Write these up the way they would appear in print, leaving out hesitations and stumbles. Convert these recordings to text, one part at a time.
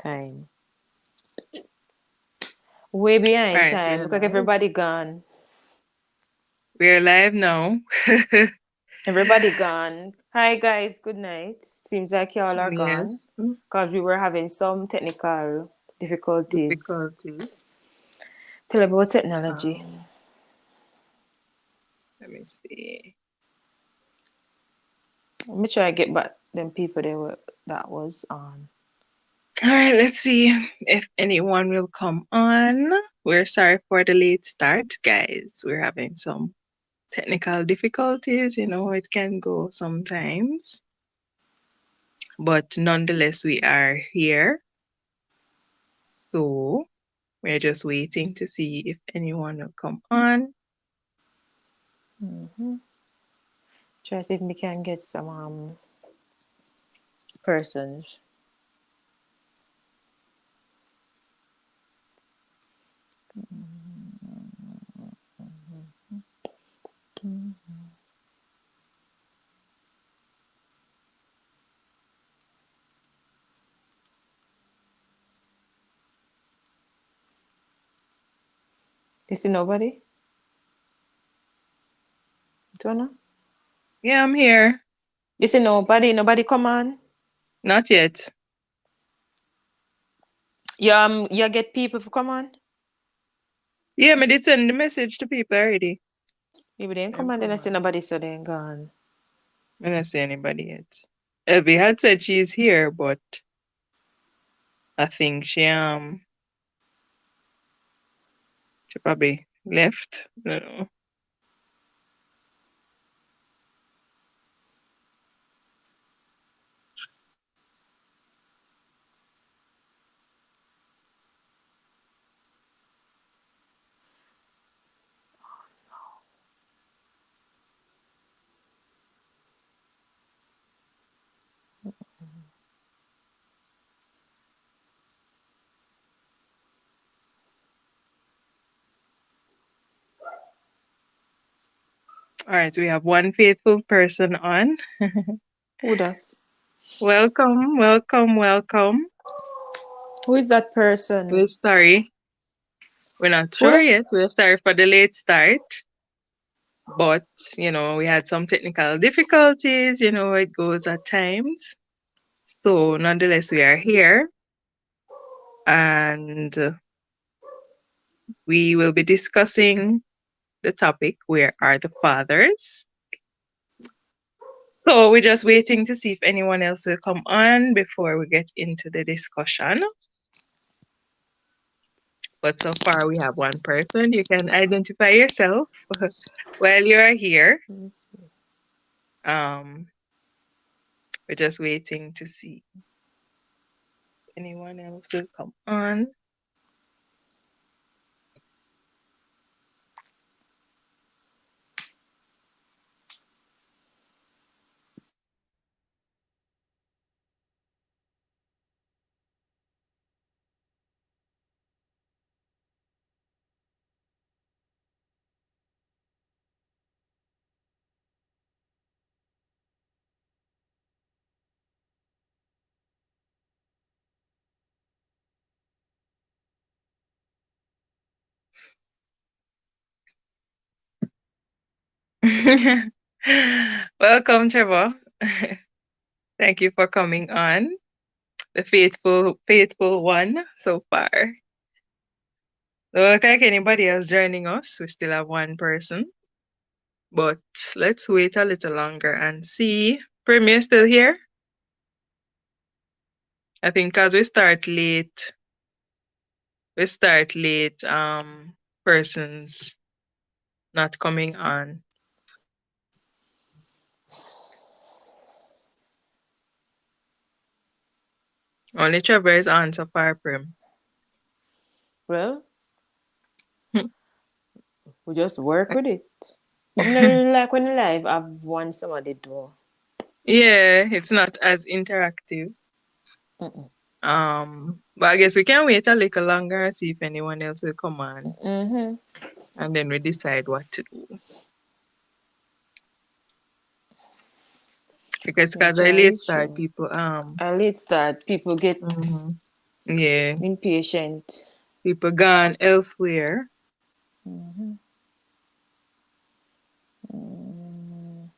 Time. Way All behind right, time. we're Look like live. everybody gone. We're live now. Everybody gone. Hi guys, good night. Seems like y'all are gone. Yes, Because we were having some technical difficulties. difficulties. Tell about technology. Um, Let me see. Let me try to get back them people that was on. All right, let's see if anyone will come on. We're sorry for the late start, guys. We're having some technical difficulties. You know, it can go sometimes. But nonetheless, we are here. So we're just waiting to see if anyone will come on. Mm-hmm. Try to see if we can get some persons. You see nobody? Don't know. Yeah, I'm here. You see nobody? Nobody come on? Not yet. You get people to come on? Yeah, me did send the message to people already. Maybe they ain't come Them on, then I come see on. nobody, so they ain't gone. I don't see anybody yet. Elvie had said she's here, but I think she probably left. I don't know. All right, we have one faithful person on. Who does? Welcome, welcome, welcome. Who is that person? We're sorry. We're not sure Who? yet. We're sorry for the late start. But, we had some technical difficulties, it goes at times. So, nonetheless, we are here and we will be discussing the topic, Where are the fathers? So, we're just waiting to see if anyone else will come on before we get into the discussion. But so far, we have one person. You can identify yourself while you are here. Um, we're just waiting to see if anyone else will come on. Welcome, Trevor. Thank you for coming on. The faithful one so far. Don't look like anybody else joining us. We still have one person. But let's wait a little longer and see. Premier still here? I think because we start late, persons not coming on. Only Trevor is on so far, Prim. Well, we just work with it. But me like when you live, I've won somebody do. Yeah, it's not as interactive. Mm-mm. But I guess we can wait a little longer and see if anyone else will come on, Mm-hmm. and then we decide what to do. Because Yeah, I try late reach start you. people A late start, people get mhm. Yeah. Impatient. People gone elsewhere. Mm-hmm. Mm.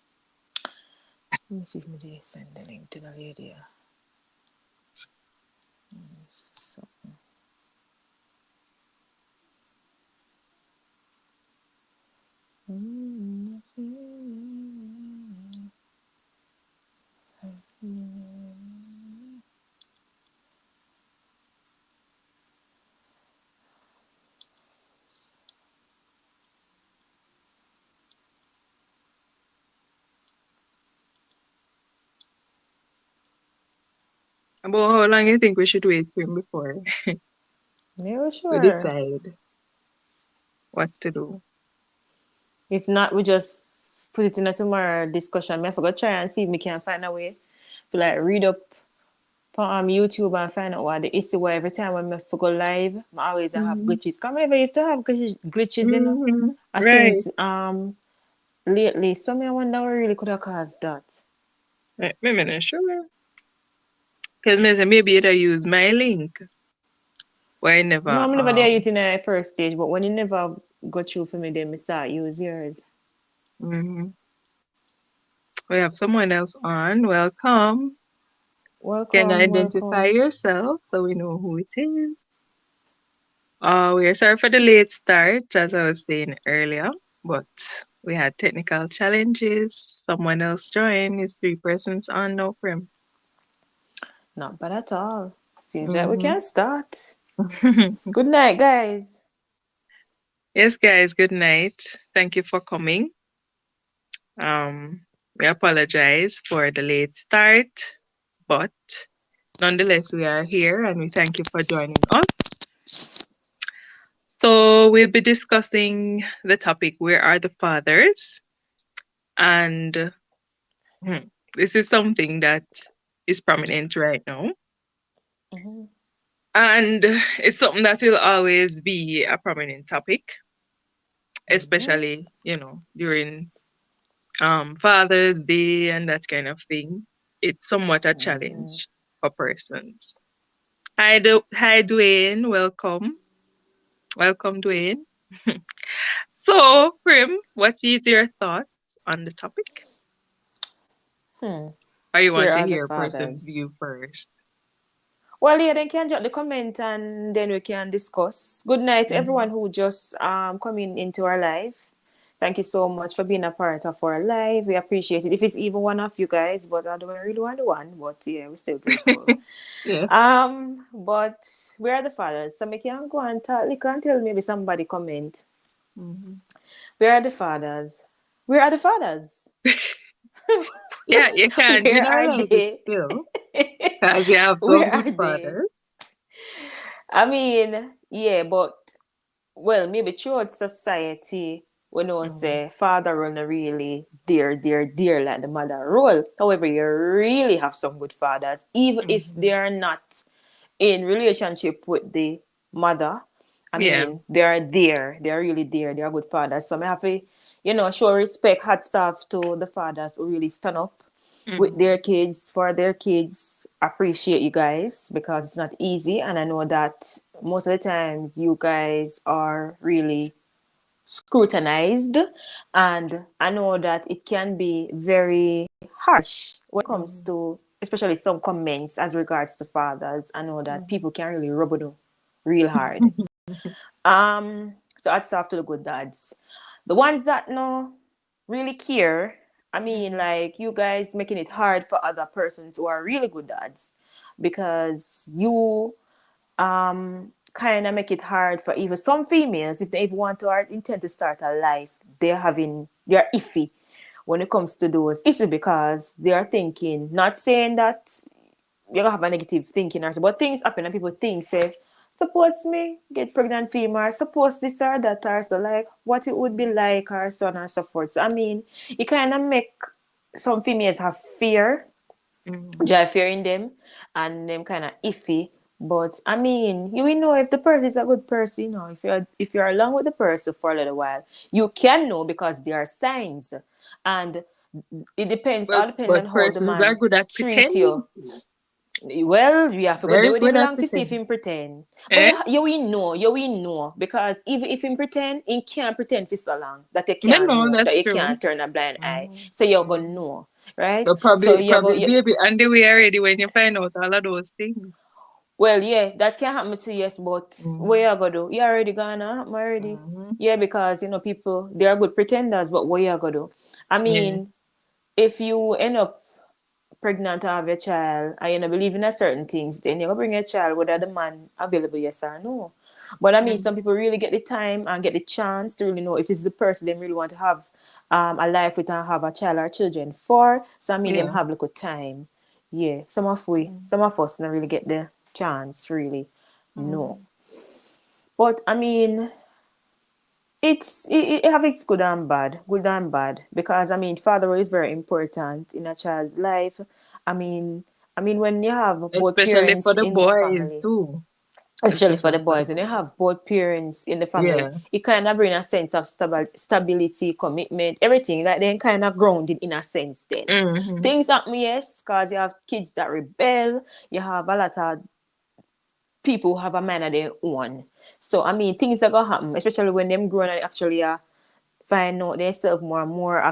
Let me see if I send the link to the lady. So, mm, About how long you think we should wait for him before yeah, we sure. decide what to do? If not, we just put it in a tomorrow discussion. I forgot try and see if we can find a way to like read up on YouTube and find out what the issue why every time when I go live, I always have Mm-hmm. glitches. Come I never used to have glitches, you know. Mm-hmm. I Right. since lately, so me I wonder what really could have caused that. Right. Me not sure. Because me say maybe it use my link. Why No, never I'm never there using the first stage, but when you never go through for me, then me start use yours. mhm. We have someone else on. Welcome. Can you Welcome, identify welcome. yourself so we know who it is? We are sorry for the late start, as I was saying earlier, but we had technical challenges. Someone else joined. It's three persons on no prim. Not bad at all. Seems like we Mm-hmm. can start. Good night, guys. Yes, guys, good night. Thank you for coming. Um, we apologize for the late start, but nonetheless, we are here and we thank you for joining us. So, we'll be discussing the topic Where are the fathers? And this is something that is prominent right now. Mm-hmm. And it's something that will always be a prominent topic, Mm-hmm. especially, during Father's Day and that kind of thing. It's somewhat a Mm-hmm. challenge for persons. Hi, Dwayne. Welcome. Welcome, Dwayne. So, Prim, what is your thoughts on the topic? Hmm. Or you want Where to are the hear a person's fathers? view first? Well, yeah, then can drop the comment and then we can discuss. Good night to Mm-hmm. everyone who just coming into our live. Thank you so much for being a part of our live. We appreciate it. If it's even one of you guys, but I don't really want the one, but yeah, we're still grateful. Yeah. But where are the fathers? So me can go and tell, you can tell maybe somebody comment. Hmm. Where are the fathers? Where are the fathers? Yeah, you can Where are generalize it they? still, because you have some Where good are they? fathers. I mean, yeah, but well, maybe throughout society, we know Mm-hmm. say father run a really dear like the mother role. However, you really have some good fathers, even if Mm-hmm. they are not in relationship with the mother. I Yeah. mean, they are there. They are really there. They are good fathers. So I have to, show respect, hats off to the fathers who really stand up with Mm-hmm. their kids for their kids. Appreciate you guys because it's not easy, and I know that most of the times you guys are really scrutinized, and I know that it can be very harsh when it comes Mm-hmm. to especially some comments as regards to fathers. I know that Mm-hmm. people can really rub it on real hard. So hats off to the good dads. The ones that no really care, I mean, Mm-hmm. like you guys making it hard for other persons who are really good dads because you kind of make it hard for even some females if they even want to or intend to start a life, they're iffy when it comes to those. It's because they are thinking, not saying that you have a negative thinking or so, but things happen and people think say, suppose me get pregnant female, suppose this or that or so, like what it would be like or so on and so forth. So I mean, it kind of make some females have fear, Mm-hmm. dry fear in them, and them kind of iffy. But I mean, you will know if the person is a good person. If you're along with the person for a little while, you can know because there are signs, and it depends. Well, All depends on but how the persons are man good at treat pretending you. to. Well, we have to go there Very with him good at long to see if pretending. him pretend. But Eh? you will know. Because even if him pretend, he can't pretend for so long that you Me can't know know, that that's you true. can't turn a blind eye. Mm, So you're gonna mm. know, right? So So probably yeah, but probably baby on the way already when you find out all of those things. well, yeah, that can happen to you, yes, but what Mm, you gonna do? You already gonna happen already. mm, Yeah, because people they are good pretenders, but what you gonna do? I yeah. mean, if you end up pregnant to have your child and you don't believe in a certain things, then you go bring your child whether the man available, yes or no. But I mean, some Mm, people really get the time and get the chance to really know if it's the person they really want to have a life with and have a child or children for. So I mean, them yeah. have little time. Yeah, Mm, some of us don't really get the chance, really. No, mm. but I mean, it have its good and bad. Because I mean, fatherhood is very important in a child's life. I mean, when you have both Especially parents for the in the boys family, too. especially for the Especially for the boys, and you boys. have both parents in the family, Yeah. it kind of bring a sense of stability, commitment, everything. Like then kind of grounded in a sense. Then Mm-hmm. things happen, yes, because you have kids that rebel. You have a lot of people who have a mind of their own. So I mean, things are gonna happen, especially when them grown and actually find out themselves more and more,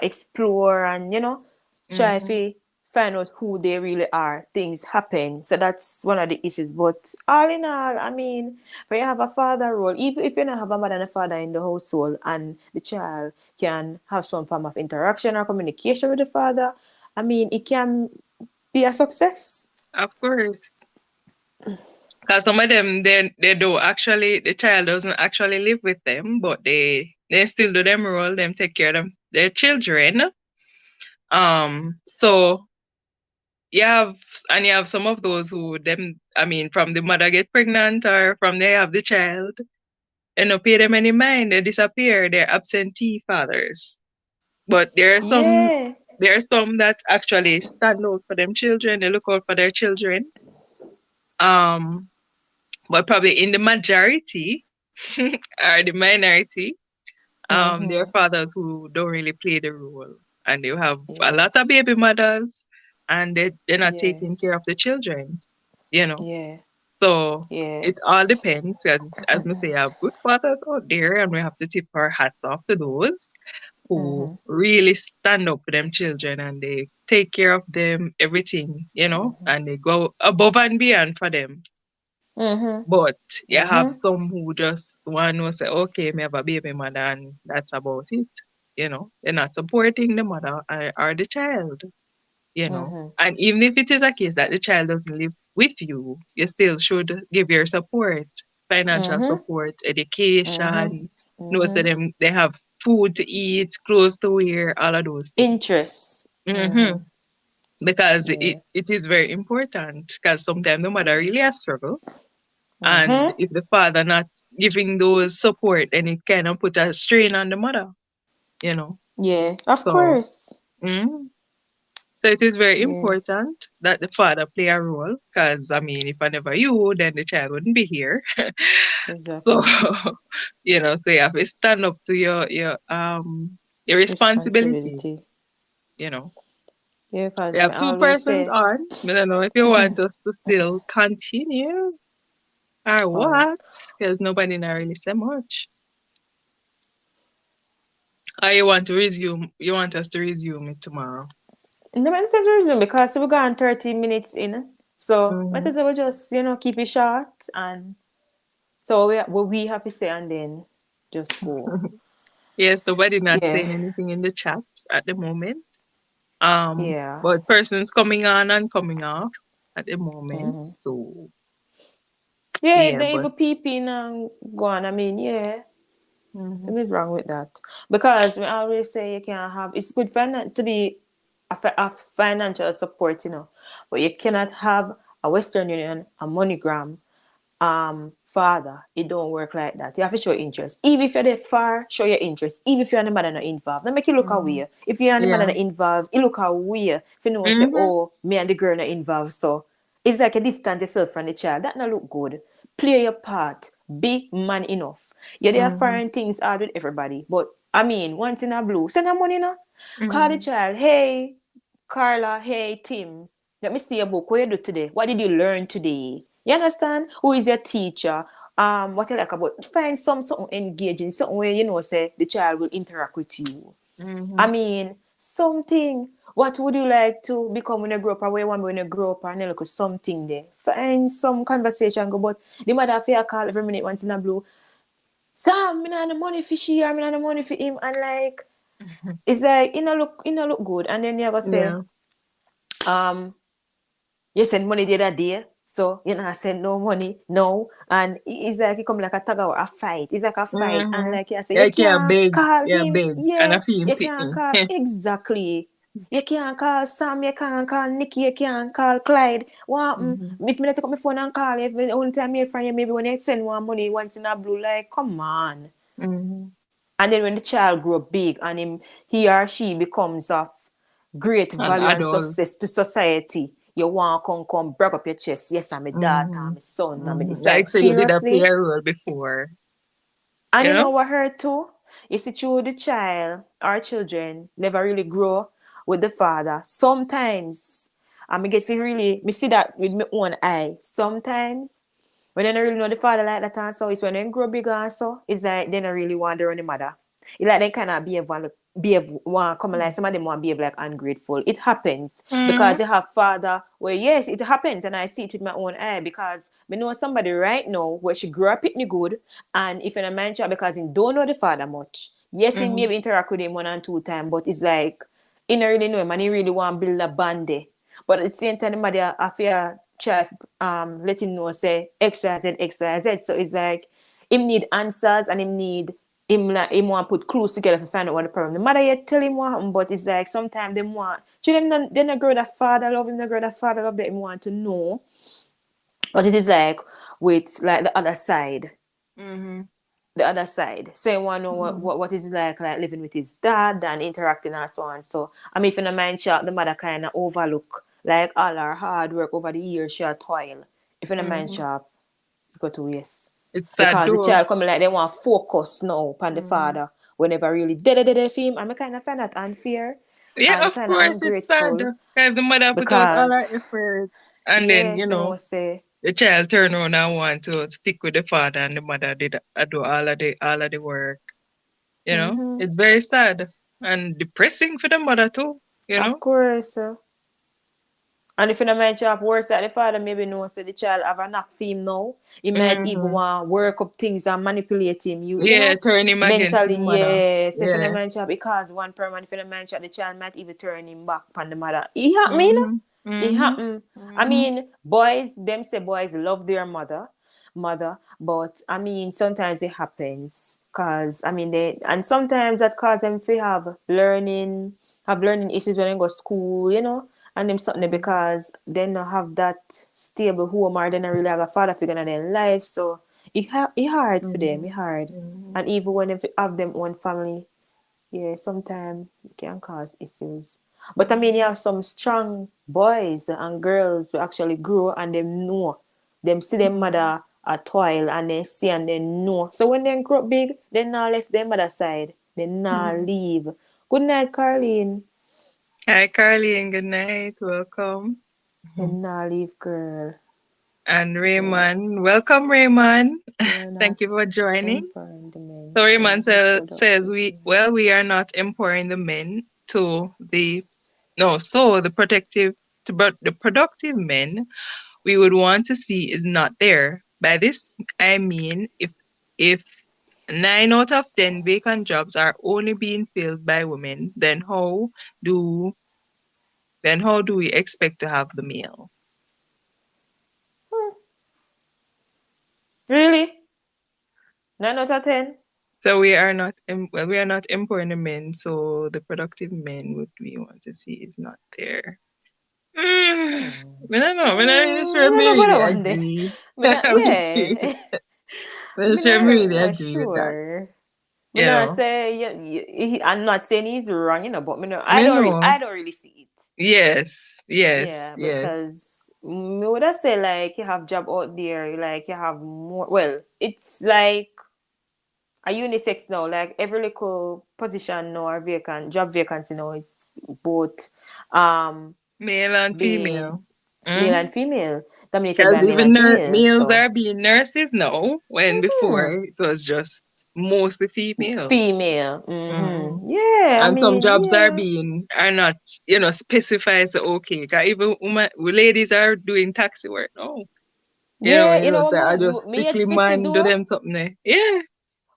explore, and try Mm-hmm. to find out who they really are. Things happen, so that's one of the issues. But all in all, I mean, when you have a father role, even if you don't have a mother and a father in the household, and the child can have some form of interaction or communication with the father, I mean, it can be a success. Of course. Because some of them they do actually the child doesn't actually live with them, but they still do them role, them take care of them their children. So you have some of those who them I mean from the mother get pregnant or from they have the child and not pay them any mind, they disappear, they're absentee fathers. But Yeah. there are some that actually stand out for them children, they look out for their children. Um but probably in the majority or the minority, there are Mm-hmm. fathers who don't really play the role, and you have a Yeah. lot of baby mothers, and they're not Yeah. taking care of the children, you know. Yeah. So Yeah. it all depends. As we say, I have good fathers out there, and we have to tip our hats off to those who Mm-hmm. really stand up for them children and they take care of them, everything, and they go above and beyond for them. Mm-hmm. But you have Mm-hmm. some who just want to say, okay, me have a baby mother and that's about it. They're not supporting the mother or the child. Mm-hmm. And even if it is a case that the child doesn't live with you, you still should give your support, financial Mm-hmm. support, Mm-hmm. education, so Mm-hmm. them they have food to eat, clothes to wear, all of those things. Interest. hmm Mm-hmm. Because Yeah. it is very important because sometimes the mother really has struggle, and Mm-hmm. if the father not giving those support, then it kind of put a strain on the mother, you know. Yeah. Of So, course. mm, so it is very Yeah. important that the father play a role. Because I mean, if I never you, then the child wouldn't be here. So, Exactly. so you have to stand up to your responsibilities. Responsibility. You know, Yeah, we because I have two always persons say, on. I don't know if you want us to still continue or oh, what, because nobody not really say much. Or you want to resume? You want us to resume it tomorrow? no matter the reason, because we're gone 30 minutes in. So, might hmm as well just, keep it short. And so, what we have to say, and then just go. Yes, nobody not Yeah. saying anything in the chat at the moment. Yeah. But persons coming on and coming off at the moment. Mm-hmm. So Yeah, if yeah, they but even peep in and go on, I mean, yeah, hmm what is wrong with that? Because we always say you can't have, it's good to be a financial support, but you cannot have a Western Union, a MoneyGram, father. It don't work like that. You have to show interest. Even if you're there far, show your interest. Even if you're and the mother not involved. Don't make it look hmm away. If you and the mother yeah, not involved, it look away. If you know say, hmm oh, me and the girl not involved. So it's like a distance yourself from the child. That not look good. Play your part. Be man enough. Yeah, there are hmm foreign things hard with everybody. But I mean, once in a blue, send them money now. Call the hmm child. Hey, Carla. Hey, Tim. Let me see your book. What you do today? What did you learn today? You understand? Who is your teacher? What you like about? Find something engaging, something where you know say the child will interact with you. I Mm-hmm. mean, something. What would you like to become when you grow up, or where you want to be when you grow up, and then look at something there. Find some conversation go, but the mother fear call every minute once in a blue. Sam, me not the money for she, or me not the money for him, and like it's like you know look good, and then you go say, Yeah. um, you send money the other day, so you not send no money, no. And it's like it come like a tug of war, a fight. It's like a fight. And Mm-hmm. like you say, you Like yeah, can't big, call yeah, him. big, and a Yeah, film you can't picking. call exactly. You can't call Sam, you can't call Nikki, you can't call Clyde. What happen? Mm-hmm. If me not take up my phone and call you, if the only time you find you maybe when you send one money once in a blue, like come on. Mm-hmm. And then when the child grow big and he or she becomes of great An value and adult. success to society, you want to come break up your chest. Yes, I'm a daughter, Mm-hmm. I'm a son, I'm a Mm-hmm. this. Like Like, so you did a seriously? player role before, And you you know? know what hurt too? You see, through the child, our children never really grow with the father. Sometimes, and me get to really, me see that with my own eye. Sometimes, when they don't really know the father like that and so, it's when they grow bigger and so, it's like they don't really want their own mother. It's like they kind of behave want come like some of them want to behave like ungrateful. It happens Mm-hmm. because you have father. Well, yes, it happens, and I see it with my own eye because me know somebody right now where she grew up pitney good, and if in a man child because he don't know the father much. Yes, he Mm-hmm. maybe interact with him 1 and 2 times, but it's like he don't really know him and he really want to build a band there. But at the same time, the mother I fear try let him know say XYZ, XYZ. So it's like him need answers and him need him like him want put clues together to find out what the problem. The mother yet tell him what happened, but it's like sometimes them want children they not grow that father love him, not grow that father love that him want to know. But it is like with like the other side. Mm-hmm. The other side. So you want to know Mm-hmm. what it is like living with his dad and interacting and so on. So I mean if in a mind shot the mother kinda overlook like all her hard work over the years she had toil. If in a mind Mm-hmm. shop, you go to waste. It's sad Because the though. child coming like they want focus now upon the Mm-hmm. father whenever really dead for him. And I kind of find that unfair Yeah, and of kind of course it's sad. ungrateful Because the mother put out all because her effort and then, yeah, you if you know, know say the child turn around and want to stick with the father and the mother did do all of the work. You know? mm-hmm. It's very sad and depressing for the mother too, you Of know? course. And if in a mind job worse that the father maybe know say the child have a knock for him now, he might even Mm-hmm. want work up things and manipulate him. You Yeah, know, turn him against mentally, his mother. yes. If in a Yeah. mind job because one permanent if in a mind job the child might even turn him back upon the mother. It happen, you know? Mm-hmm. It Mm-hmm. happen. I Mm-hmm. mean, boys, them say boys love their mother, but I mean sometimes it happens. Cause I mean they and sometimes that cause them to have learning issues when they go to school, you know and them something Mm-hmm. because they don't have that stable home or they don't really have a father figure in their life. So it hard for them. Mm-hmm. It hard. Mm-hmm. And even when they have them own family, yeah, sometimes it can cause issues. But I mean, you Mm-hmm. have some strong boys and girls who actually grow and them know. Them see their Mm-hmm. mother a toil and they see and they know. So when they grow big, they not left their mother side. They not Mm-hmm. leave. Good night, Carlene. Hi, Carly, and good night. Welcome. They not leave, girl. And Yeah. Raymond. Welcome, Raymond. We are Thank you for not joining. empowering the men So to Raymond the says productive men. we are not empowering the men to the no, so the productive men we would want to see is not there. By this I mean if 9 out of 10 vacant jobs are only being filled by women, do then how do we expect to have the male? Hmm. Really? 9 out of 10? So we are not empowering the men, so the productive men would we want to see is not there. Mm, Hmm. I don't know. I'm not really sure I if I don't know about really that one day. agree. But not, with you. yeah. I'm not But sure if I not, really not agree with that. sure. But You not know, say I'm not saying he's wrong, but me no, I know. I don't really see it. Yes, yes, Yeah, yes. because me would I say like you have job out there, like you have more. Well, it's like a unisex now. Like every little position now or vacant job vacancy now is both um Male and being female. male Mm-hmm. and female, dominated Because by male even and female. males So are being nurses now, when mhm. before it was just mostly females. Female. Mm-hmm. Yeah, I And some mean, jobs yeah. are not, specified, so okay. 'Cause even ladies are doing taxi work. No, Yeah, you you know, know say I what just me yet strictly fi see man do do? them something there. Yeah,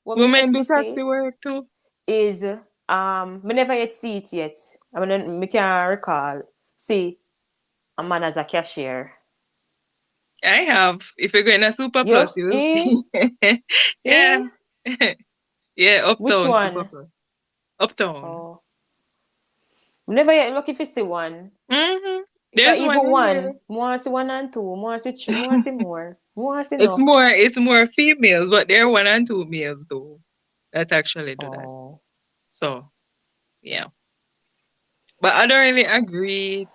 What me yet women fi do taxi see work too. is me never yet see it yet. I mean me can't recall. See a man as a cashier. I have. If you're going to Super Plus, Yo, you will see. eh, Yeah. Yeah, which Uptown Super one? Plus. Uptown. Oh, me never yet lucky fi see one. Mm-hmm. If I There's even one in one, there. more see one and two, more see three, more see more, more see It's enough. more females, but there are one and two males though that actually do that. Oh. So yeah. But I don't really agree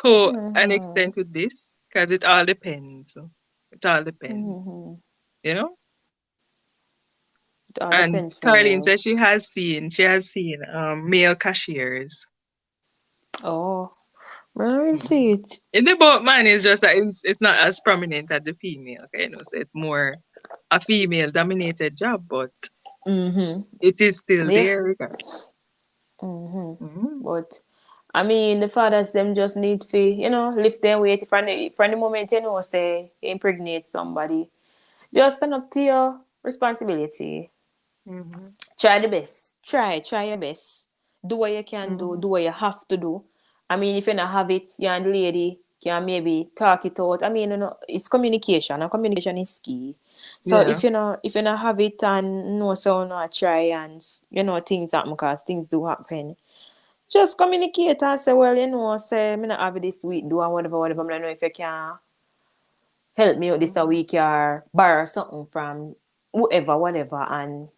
to an Mm-hmm. extent with this because it all depends. It all depends, Mm-hmm. you know? It all And depends for Carlene you. says she has seen male cashiers. Oh, I Mhm. see it. In the boat man is just that it's not as prominent as the female, so it's more a female dominated job, but Mm-hmm. it is still Yeah. there regardless. Mm-hmm. Mm-hmm. But I mean, the fathers them just need to, lift their weight from the moment say impregnate somebody. Just stand up to your responsibility. Mm-hmm. Try the best. Try your best. Do what you can do. Mm-hmm. Do what you have to do. I mean, if you not have it, you and the lady can maybe talk it out. I mean, it's communication, and communication is key. So Yeah. if you not have it and no so not try and things happen because things do happen. Just communicate and say, well, say me not have it this week, do and whatever, whatever. I don't know if you can help me out this a Mm-hmm. week or borrow something from whoever, whatever, and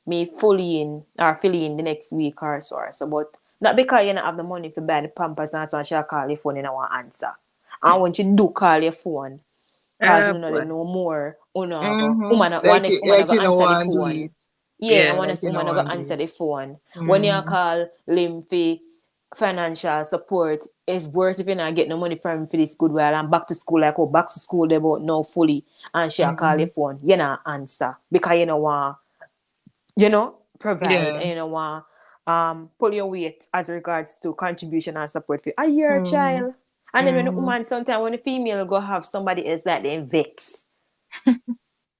me fully in or fully in the next week or so or so. But not because you don't have the money to buy the pampers and so on, she'll call your phone and I want answer. And when you do call your phone, cause you know Boy. no more, Mm-hmm. woman, one next woman Like go you don't answer the want to do phone. it. Yeah, Yeah, and one like next you don't woman go want to do answer it. the phone. When you Mm-hmm. call Lim for financial support, it's worse if you not get no money from him for this good while and back to school like back to school they about now fully and she'll call Mm-hmm. your phone. You not answer because you know want provide Yeah. and want pull your weight as regards to contribution and support for a year Mm-hmm. child. And then when the Mm-hmm. woman sometimes when the female go have somebody else that they vex.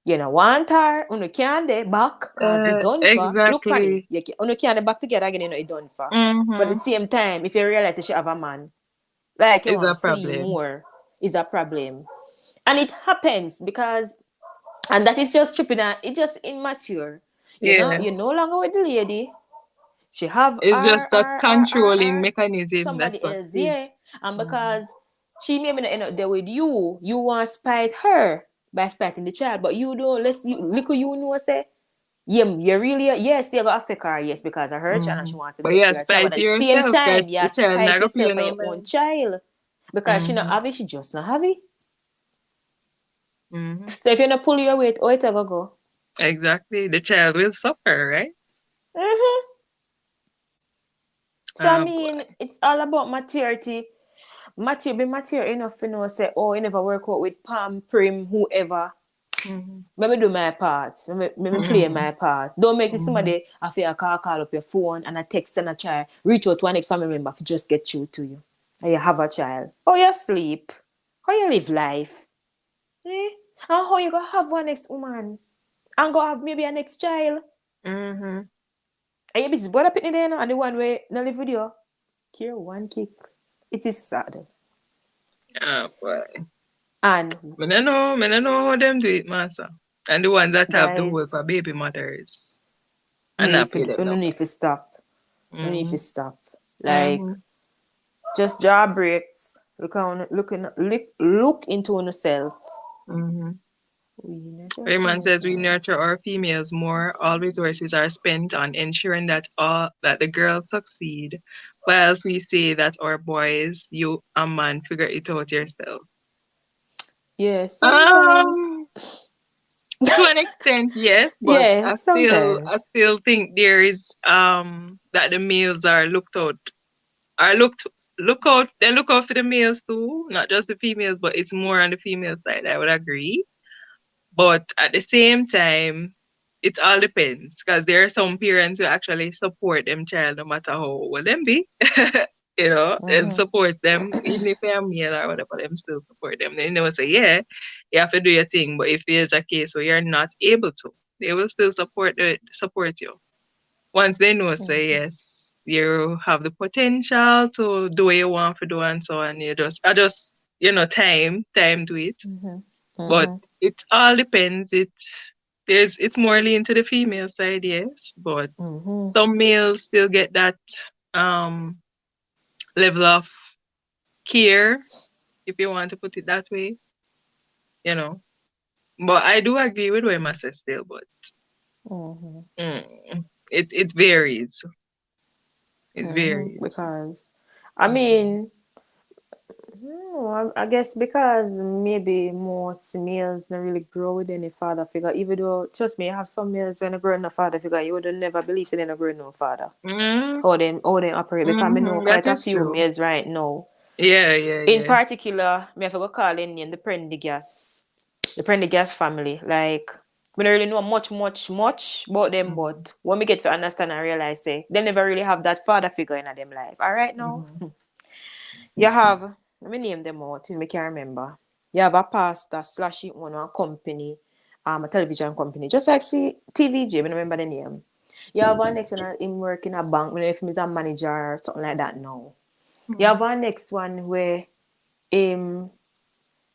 You know, want her, you can't they back, cause it done for. Look funny. Exactly. You can't they back together again, it done for. But at the Mm-hmm. same time, if you realize that she have a man, like you Is a want flee problem. more, is a problem. And it happens because and that is just tripping and it's just immature. Yeah. You're no longer with the lady. She have It's just a controlling her mechanism. That's somebody what else, it yeah. is. And Mm-hmm. because she maybe not end up there with you want to spite her by spiting the child, but you don't little you know say, yeah, you really yes, you got affect her, yes, because of her child and Mm-hmm. she wants to But look yeah, for her child. But spite at the same yourself, cause time, you the child spite not gonna yourself feel for no your own man. child. Because she not Mm-hmm. have it, she just not have it. Mm-hmm. So if you not pull your weight, oh it ever go. Exactly. The child will suffer, right? Mm-hmm. So I mean, Boy. it's all about maturity. Be mature enough to know say, oh, you never work out with Pam, Prim, whoever. Mm-hmm. Let me do my part. Let me play Mm-hmm. my part. Don't make it Mm-hmm. somebody after you call up your phone and a text and a try reach out to a next family member to just get through to you. And you have a child. How you sleep? How you live life? Eh? And how you go have one next woman? And go have maybe a next child? Mm-hmm. And you busy brother pitney there now and the one way no live with you. Care one kick. It is sad. Boy. And Me no know how them do it, massa. And the ones that have the whole guys, for baby mothers. And not pay them you no need to mind. stop. You need to Mm-hmm. stop. Like Mm-hmm. just draw breaks. Look into yourself. Mm-hmm. We nurture Raymond females says we more. nurture our females more. All resources are spent on ensuring that the girls succeed. Whilst we say that our boys, you a man, figure it out yourself. Yeah, sometimes. Um, to an extent, yes, but Yeah, I sometimes. still think there is that the males are looked look out for the males too, not just the females, but it's more on the female side, I would agree. But at the same time, it all depends because there are some parents who actually support them child no matter how old them be. And Mm-hmm. support them, even if they're male or whatever, them still support them. They never say, yeah, you have to do your thing, but if there's a case where you're not able to, they will still support you. Once they know, say Mm-hmm. yes, you have the potential to do what you want to do and so on. I just time to it. Mm-hmm. But Mm-hmm. it all depends. It's more lean to the female side, yes, but Mm-hmm. some males still get that um level of care, if you want to put it that way, you know. But I do agree with what Emma says still, but Mm-hmm. it varies. It Mm-hmm. varies. Because, I Mm-hmm. mean, no, I guess because maybe most males don't really grow with any father figure. Even though, trust me, you have some males when they grow in a father figure, you would never believe they don't grow no father. Mm-hmm. How they operate. Because I know That quite a is few true. males right now. Yeah, yeah, In yeah. particular, me have to go call in name the Prendergast. The Prendergast family. Like, we don't really know much about them, Mm-hmm. but when we get to understand and realize, say, they never really have that father figure in them life. All right, now, Mm-hmm. you have, let me name them out till me can remember. You have a pastor slash he own a company, a television company, just like see TVJ, I don't remember the name. You have one next one, him work in a bank, I don't know if he's a manager or something like that now. You have one next one where him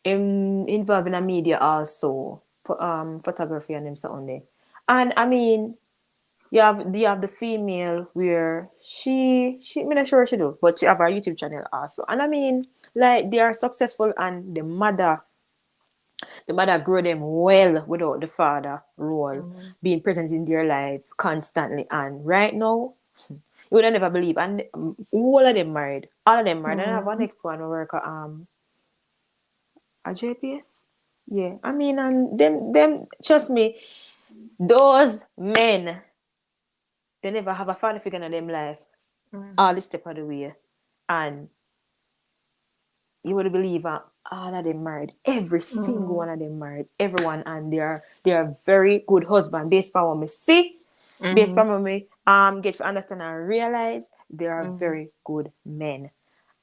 involved in a media also, for photography and him something there. And I mean, you have the female where I'm not sure what she do, but she have her YouTube channel also. And I mean, like they are successful and the mother grow them well without the father role Mm-hmm. being present in their life constantly. And right now, you would never believe. And all of them married. All of them married. And I have one Mm-hmm. next one who work at JPS. Yeah. I mean, and them trust me, those men, they never have a father figure in them life all Mm-hmm. the step of the way. And you would believe all of them married. Every single Mm-hmm. one of them married. Everyone, and they are very good husband based on what me see, based Mm-hmm. on what me get to understand and realize they are Mm-hmm. very good men.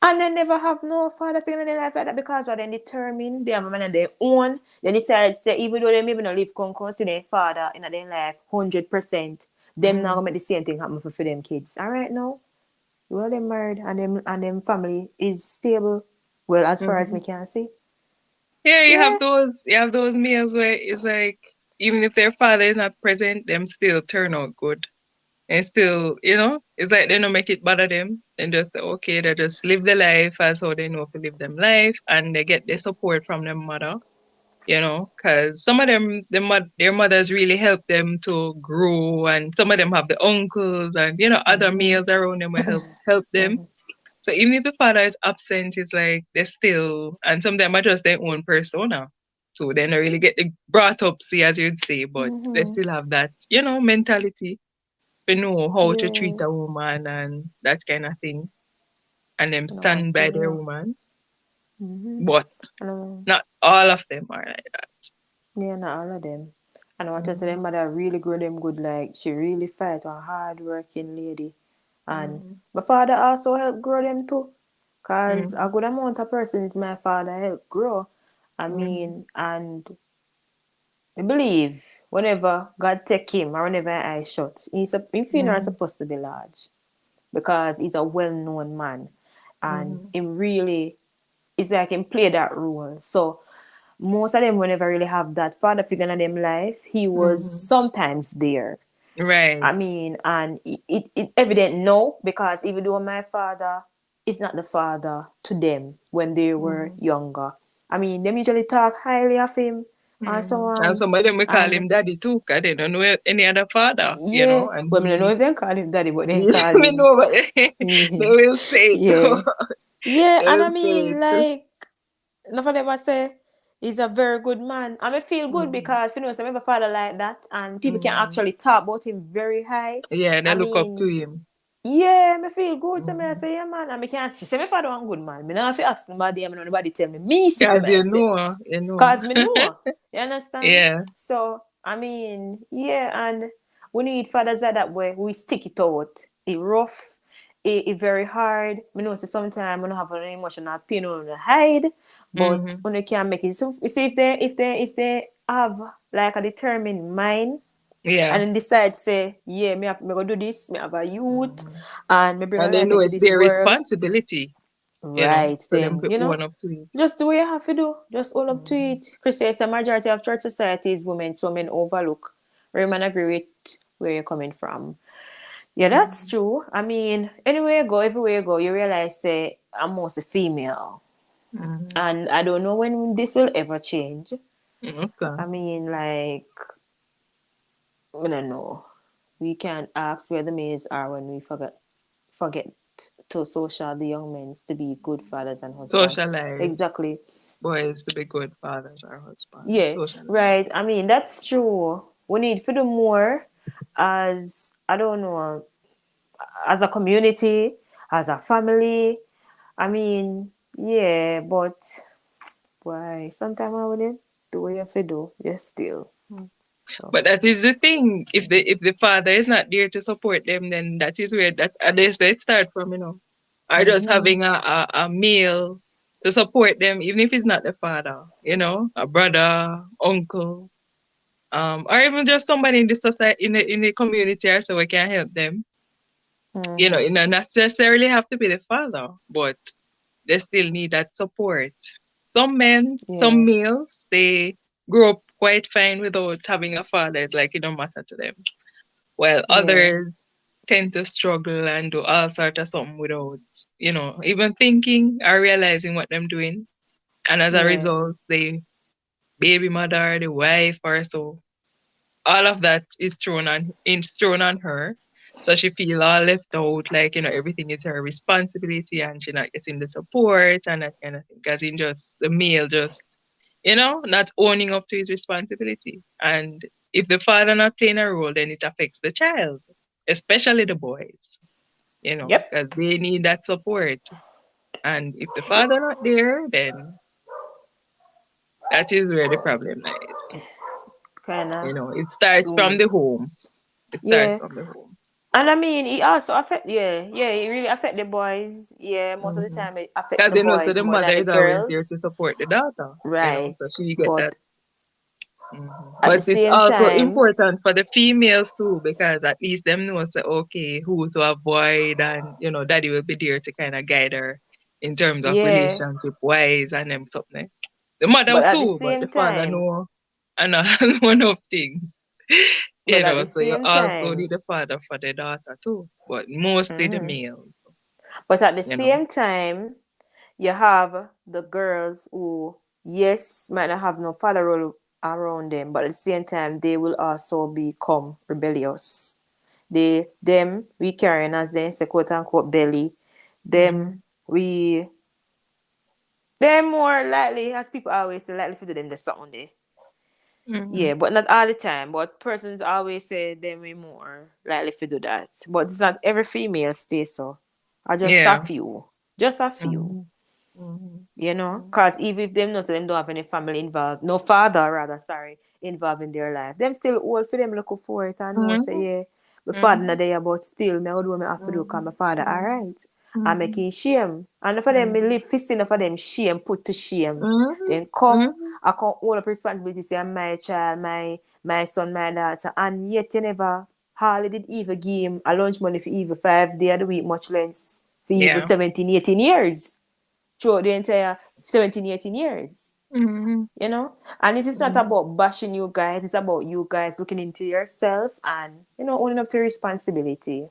And they never have no father figure in their life like that because of them determined they have a man of their own. They decide say even though they maybe not live concourse to their father in their life 100%, them not Mm-hmm. gonna make the same thing happen for them kids. Alright now. Well, them married and them family is stable. Well, as far as Mm-hmm. me can see. Yeah, Yeah. you have those meals where it's like even if their father is not present, them still turn out good. And still, it's like they don't make it bother them. And just okay, they just live their life as how they know to live them life and they get the support from their mother, because some of them their mothers really help them to grow and some of them have the uncles and other Mm-hmm. males around them will help them. Mm-hmm. So even if the father is absent, it's like they still, and some of them are just their own persona. So they don't really get the brought up, see, as you'd say, but they Mm-hmm. still have that, mentality to know how to treat Yeah. a woman and that kind of thing. And them I know stand what to by their do. woman. Mm-hmm. But I know. not all of them are like that. Yeah, not all of them. And I want to tell Mm-hmm. them mother really grow them good. Like she really fight a hard working lady. And Mm-hmm. my father also helped grow them too. Cause Mm-hmm. a good amount of persons my father helped grow. I Mm-hmm. mean, and I believe whenever God take him or whenever I shut, his funeral is Mm-hmm. supposed to be large because he's a well known man. And Mm-hmm. him really, it's like him play that role. So most of them will never really have that father figure in them life. He was Mm-hmm. sometimes there. I Right. mean, and it evident no, because even though my father is not the father to them when they were Mm-hmm. younger, I mean, them usually talk highly of him and so And on. some of them we call And him daddy too, because they don't know any other father, yeah, and well, I don't know he, if they call him daddy, but they yeah, call we him. know, but they will say it though. Yeah. Yeah, They and will I say mean, it. like, never ever say he's a very good man. And I feel good Mm-hmm. because, some have a father like that, and people can Mm-hmm. actually talk about him very high. Yeah, I they look up to mean, him. Yeah, me feel good. So me I Mm-hmm. say, yeah, man. And me can't see. Say me father one good man. Me not have to ask nobody. Me know nobody tell me. Me see for Cause you myself. know, you know. Cause me know. You understand? Yeah. So, I mean, yeah, and we need fathers that way. We stick it out. It rough. It very hard. Me know so sometimes we don't have an emotional pain on the hide. But Mm-hmm. when you can make it. So you see if they have like a determined mind and Yeah. then decide say, yeah, me go do this, me have a youth Mm-hmm. and me bring a And they life know into it's this their world. responsibility, Right so them then, could own up to it. just do what you have to do. Just hold up to Mm-hmm. it. Chris says a majority of church society is women, so men overlook. Raymond agree with where you're coming from. Yeah, that's Mm-hmm. true. I mean, anywhere you go, everywhere you go, you realize say I'm mostly female. Mm-hmm. And I don't know when this will ever change. Okay. I mean, like, I don't know. We can't ask where the maids are when we forget to social the young men to be good fathers and husbands. Socialize Exactly. boys to be good fathers or husbands. Yeah, Socialize. right. I mean, that's true. We need to do more as, I don't know, as a community, as a family. I mean, yeah, but why? Sometimes I wouldn't do what you have to do. You still. So, But that is the thing. If the father is not there to support them, then that is where that they say it start from, or just mm-hmm. having a male to support them, even if it's not the father, a brother, uncle, or even just somebody in the society, in the community, or so we can help them. Mm-hmm. It don't necessarily have to be the father, but they still need that support. Some men, some Yeah, males, they grow up quite fine without having a father. It's like it don't matter to them. While yeah, others tend to struggle and do all sort of something without, even thinking or realizing what they're doing. And as a yeah, result, the baby mother, the wife, or so, all of that is thrown on her. So she feel all left out, like, everything is her responsibility and she not getting the support and that kind of thing. Because in just the male just, not owning up to his responsibility. And if the father not playing a role, then it affects the child, especially the boys, yep, because they need that support. And if the father not there, then that is where the problem lies. kind of. It starts from Do. the home. It starts Yeah, from the home. and I mean, it also affect. Yeah, yeah, it really affect the boys. Yeah, most of the Mm-hmm. time it affect Because the so boys the more mother than the is always there girls. to support the daughter, Right, so she get but that. at the But it's same also time, important for the females too, because at least them know say okay who to avoid, and daddy will be there to kind of guide her in terms of yeah, relationship wise and them something. The mother but at the too, but the same father time, know and one of things. but at the So you same also time, need the father for the daughter too, but mostly the hmm males. but at the You know. same time, you have the girls who, yes, might not have no father role around them, but at the same time, they will also become rebellious. Them, we carrying as they say, quote unquote, belly. Them, Mm-hmm. we, them more likely, as people always say, likely to do them the something there. Mm-hmm. Yeah, but not all the time. But persons always say them we more likely to do that. But it's not every female stay so. Or just a Yeah. few. Just a few. Mm-hmm. Mm-hmm. Because even if them not them don't have any family involved, no father rather, sorry, involved in their life. Them still old for them looking for it and know say, Mm-hmm. yeah, my father not Mm-hmm. there, but still me would do what me have to do because Mm-hmm. my father Mm-hmm. alright. I'm Mm-hmm. making shame. And for them me Mm-hmm. live fisting for them shame, put to shame. Mm-hmm. Then come, Mm-hmm. I can hold up responsibility say I'm my child, my son, my daughter, and yet you never hardly did even give him a lunch money for even 5 days of the week, much less for even Yeah. 17, 18 years throughout the entire 17, 18 years. Mm-hmm. And it is not Mm-hmm. about bashing you guys, it's about you guys looking into yourself and, owning up to responsibility.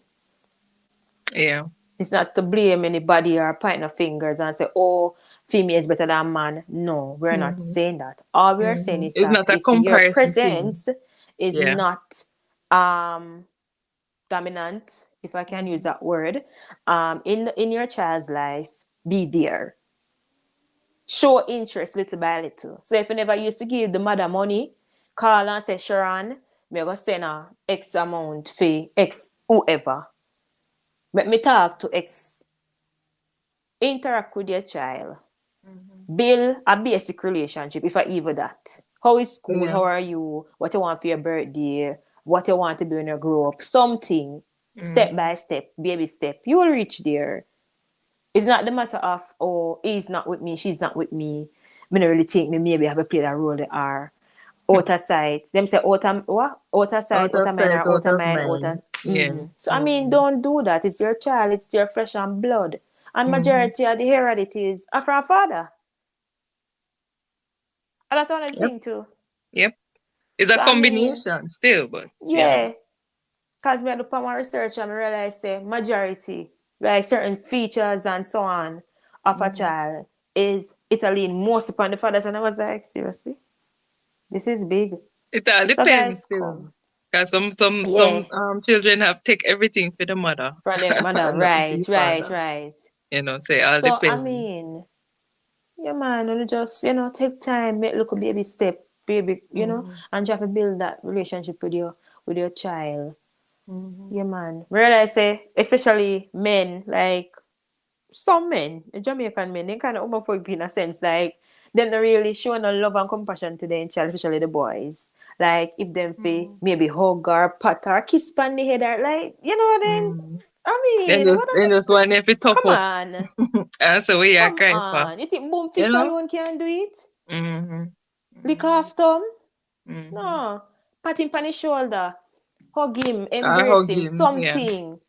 Yeah. It's not to blame anybody or point of fingers and say, oh, female is better than man. No, we're not Mm-hmm. saying that. All we're saying Mm-hmm. is It's that not a if your comparison thing. presence is Yeah. not um dominant, if I can use Mm-hmm. that word, in your child's life, be there. Show interest little by little. So if you never used to give the mother money, call and say, Sharon, me go send her X amount for X whoever. Let me talk to interact with your child. Mm-hmm. Build a basic relationship, if I even that. How is school? Yeah. How are you? What you want for your birthday? What you want to be when you grow up? Something. Step Mm-hmm. by step, baby step. You will reach there. It's not the matter of, oh, he's not with me, she's not with me. Me not really think me maybe have a played a role they are. Outer sight. Them say outer what? Outer sight, Out of outer mind, sight, or out outer of mind, mind. outer. Yeah. So I mean, Mm-hmm. don't do that. It's your child. It's your flesh and blood. And Mm-hmm. majority of the heredities are from our father. And that's one Yep. thing too. Yep. It's a So I mean, combination still, but you know. yeah. Cause me I do my research and I realize say majority, like certain features and so on of a Mm-hmm. child is Italy most upon the fathers. And I was like, seriously? This is big. It all So depends guys, still. come. Because some Yeah. children have take everything for the mother From the mother. and nothing for Right, the right, father. right. So it all So I depends. mean, yeah man, you just, take time, make little baby step, baby, Mm-hmm. and try to build that relationship with your child. Mm-hmm. Yeah man. Realize say, especially men, like some men, Jamaican men, they kind of homophobic in a sense, like them not really showing no love and compassion to their child, especially the boys. Like if them feel Mm-hmm. maybe hug or pat or kiss on the head or like, then Mm-hmm. I Then mean, what just then are just want if it top come up. on. And so we are Come cry for. on. You think boom You fist know? alone can do it? Mm-hmm. Lick Mm-hmm. off thumb? Mm-hmm. No. Pat him on his shoulder. Hug him, I embrace hug him, him. Yeah. something.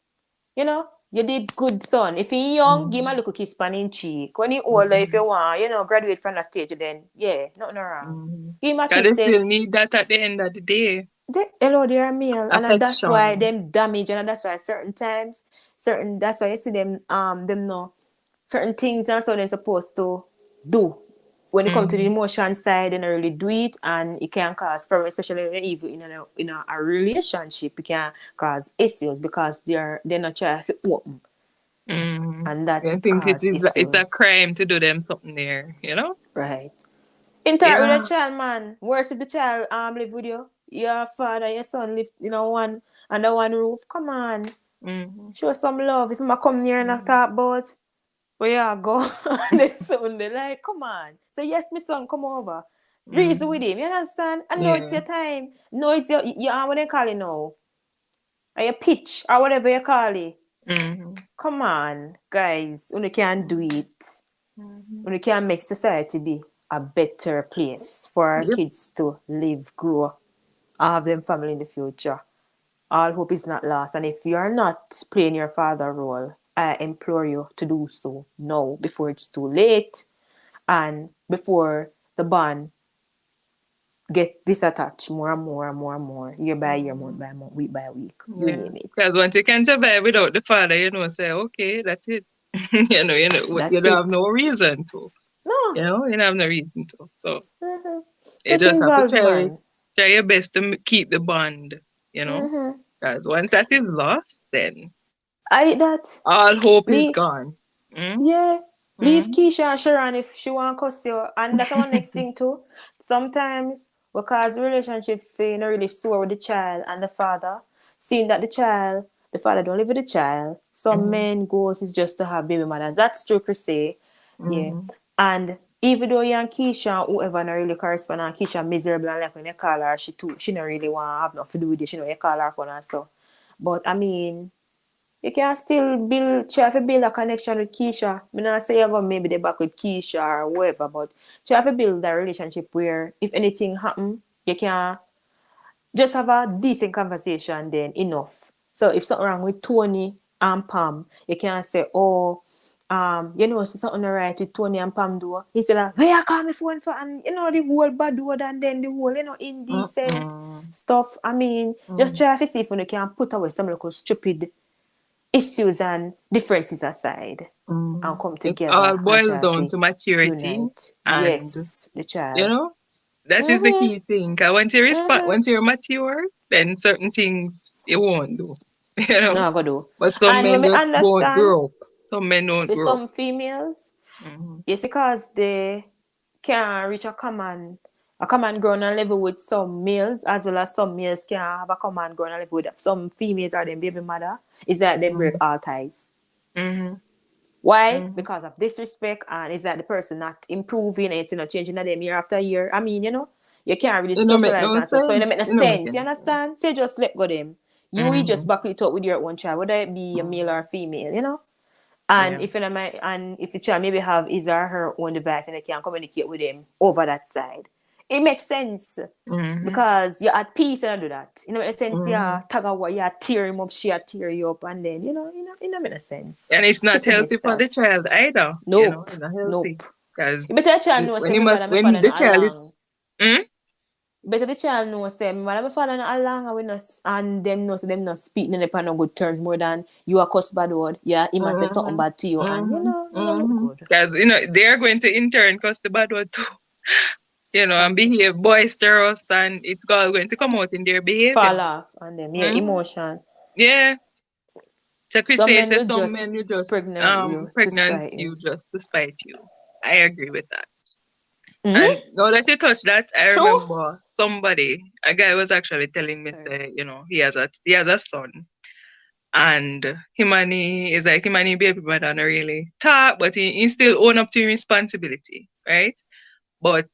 You did good, son. If he young, give him a Mm-hmm. little kiss on his cheek. When he older, if Mm-hmm. you want, graduate from that stage, then yeah, nothing wrong. Mm-hmm. Give him a Cause they kiss, say, still need that at the end of the day. hello, they're male, and that's why Affection. them damage, and that's why certain times, that's why you see them know certain things and so they're supposed to do. When it comes to the Mm-hmm. emotion side, they don't really do it, and it can cause problems, especially even in a relationship. It can cause issues because they're not trying to open, Mm-hmm. and that I think cause it's a issues. crime to do them something there, you know? Right. Interact with Yeah. a child, man. Worse if the child live with you. Your father, your son live, one under one roof. Come on. Mm-hmm. Show some love. If I come near and I Mm-hmm. talk about where you go and then son they like, come on. So yes, my son, come over. Reason Mm-hmm. with him, you understand? And know it's Yeah. your time. Know it's your what they call it now. Or your pitch or whatever you call it. Mm-hmm. Come on, guys. You can do it. Mm-hmm. We can make society be a better place for our Yep. kids to live, grow, have them family in the future. All hope is not lost. And if you are not playing your father role, I implore you to do so now before it's too late and before the bond get disattached more and more and more and more, year by year, month Mm-hmm. by month, week by week. You Yeah. name it. Because once you can survive without the father, say, okay, that's it. You That's don't have no it. reason to. No. You don't have no reason to. So Mm-hmm. you Get just have to involved, man. try your best to keep the bond, you know? Mm-hmm. Because once that is lost, then I that. all hope is Lee. gone. Mm? Yeah. Leave Mm? Keisha and Sharon if she want to cuss you. And that's one next thing too. Sometimes because the relationship not really sore with the child and the father, seeing that the father don't live with the child, some Mm-hmm. men goes is just to have baby mothers. That's true per se. Yeah. Mm-hmm. And even though you and Keisha, whoever not really correspond and Keisha miserable and like when you call her, she not really want to have nothing to do with you. She know you call her phone and stuff. But I mean, you can still try to build a connection with Keisha. I'm not say you're going maybe they back with Keisha or whatever, but try to build that relationship where if anything happen, you can just have a decent conversation then enough. So if something wrong with Tony and Pam, you can say, oh, see something right with Tony and Pam do. He said like, where you call me phone for and the whole bad word and then the whole, indecent Mm-mm. stuff. I mean, just Mm. try to see if you can put away some little stupid issues and differences aside and Mm. come It all together and boils try down to to maturity unite. and Yes, the you child. know that is the Mm-hmm. key thing. 'Cause Mm-hmm. once you're mature, then certain things you won't do. You know. No, I go do. But some And when men we just won't understand, grow up. Some men won't for grow up. some females, Mm-hmm. it's because they can't reach a common, a common ground and level with some males, as well as some males can have a common ground and level with some females or them baby mother, is that them break Mm-hmm. all ties. Mm-hmm. Why? Mm-hmm. Because of disrespect, and is that the person not improving and it's changing them year after year. I mean, you can't really It don't make socialize no and so it sense. don't make no It don't make sense. You any sense. understand? So you just let go them. You Mm-hmm. just buckle it up with your own child, whether it be a male Mm-hmm. or female. And Yeah. if the child maybe have his or her own device and they can communicate with him over that side, it makes sense Mm-hmm. because you're at peace and I do that. In a sense, Mm-hmm. yeah, tag of war, yeah, tear him up, she tear you up, and then in a sense, And it's not healthy stupidness for the that. child either. Nope, It's not healthy. nope. Because You better the child know say my mother, my when father the not child along. is, mm? Better the child know say my mother, my father not along, and we not and them know so them not speaking in upon no good terms more than you a cuss bad word. Yeah, he must say something Mm-hmm. bad to you, and Mm-hmm. you know look Mm-hmm. good. Because they're going to in turn cause the bad word too. And And behave boisterous, and it's all going to come out in their behavior. fall off and them, yeah, Mm-hmm. emotion. Yeah. So Chris Some says men that will some just men you just pregnant you to pregnant spite you you. just to spite you. I agree with that. Hmm. And now that you touch that, I True. remember a guy was actually telling me, Sorry. say, he has a son, and him and he baby brother not really talk, but he still own up to his responsibility, right? But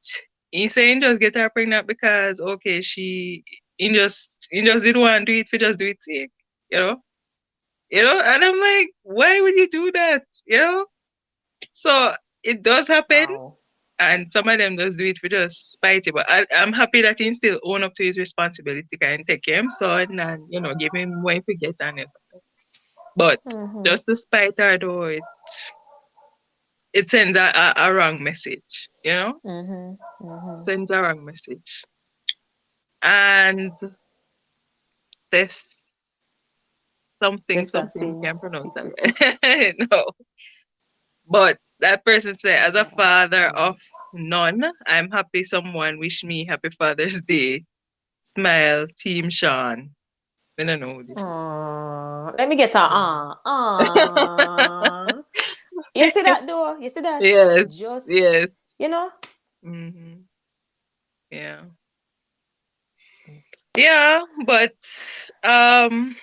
he saying just get her pregnant because okay, he just didn't want to do it for just do it sake, you know, and I'm like, why would you do that, So it does happen, Wow. and some of them just do it for just spite it. But I'm happy that he still own up to his responsibility and take care of his son and give him what he get and something. But Mm-hmm. just to spite her though, it sends a wrong message, Mm-hmm. Mm-hmm. sends a wrong message. And this Just as something can't since pronounce it that is. right. No. But that person said, as a Yeah. father Mm. of none, I'm happy someone wish me happy Father's Day. Smile, Team Sean. I don't know who this is. Let me get a Yeah. You see that though? You see that? Yes, Just yes. you know. Hmm. Yeah. Yeah, but um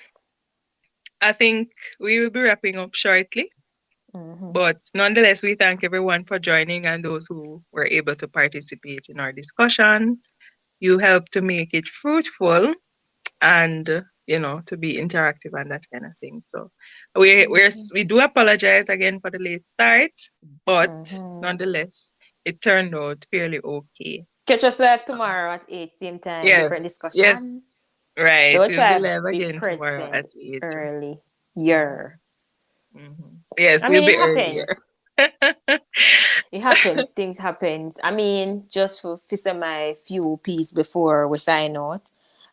I think we will be wrapping up shortly. Mm-hmm. But nonetheless, we thank everyone for joining and those who were able to participate in our discussion. You helped to make it fruitful and to be interactive and that kind of thing. So Mm-hmm. we do apologize again for the late start, but Mm-hmm. nonetheless, it turned out fairly okay. Catch yourself Uh, tomorrow at 8, same time, different yes, yes, discussion. right. Don't We'll be try live be again tomorrow at present 8. early. Mm-hmm. Yeah. Mm-hmm. Yes, I we'll mean, be it happens. earlier. It happens. Things happens. I mean, just for some my few piece before we sign out.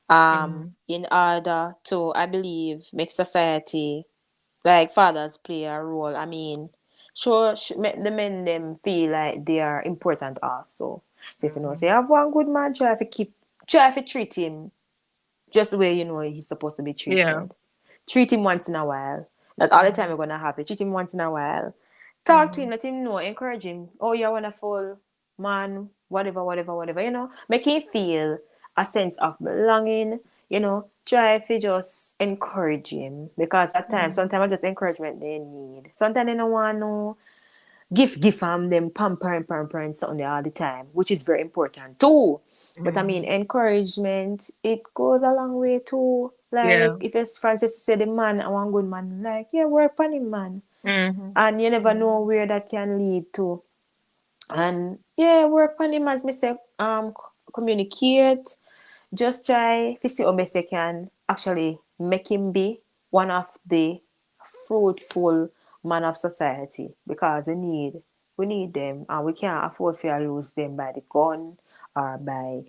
Mm-hmm. In order to, I believe, make society like fathers play a role. I mean, sure, make the men them feel like they are important also. So if you know, Mm-hmm. say have one good man, try to treat him just the way he's supposed to be Yeah. treated. Treat him once in a while. Not all the time Mm-hmm. you're gonna have it. Treat him once in a while. Talk to Mm-hmm. him, let him know, encourage him. Oh, you're wonderful, man, whatever, whatever, whatever, Make him feel a sense of belonging, Try to just encourage him. Because at times, Mm-hmm. sometimes just encouragement they need. Sometimes they don't want no give them pampering something all the time, which is very important too. But I mean, Mm-hmm. encouragement, it goes a long way too. Yeah. Like if it's Francis said the man, I want good man, like yeah, work on him, man. Mm-hmm. And you never know Mm-hmm. where that can lead to. And yeah, work on him as me say, communicate. Just try to see how best you can actually make him be one of the fruitful man of society because we need them and we can't afford to lose them by the gun or by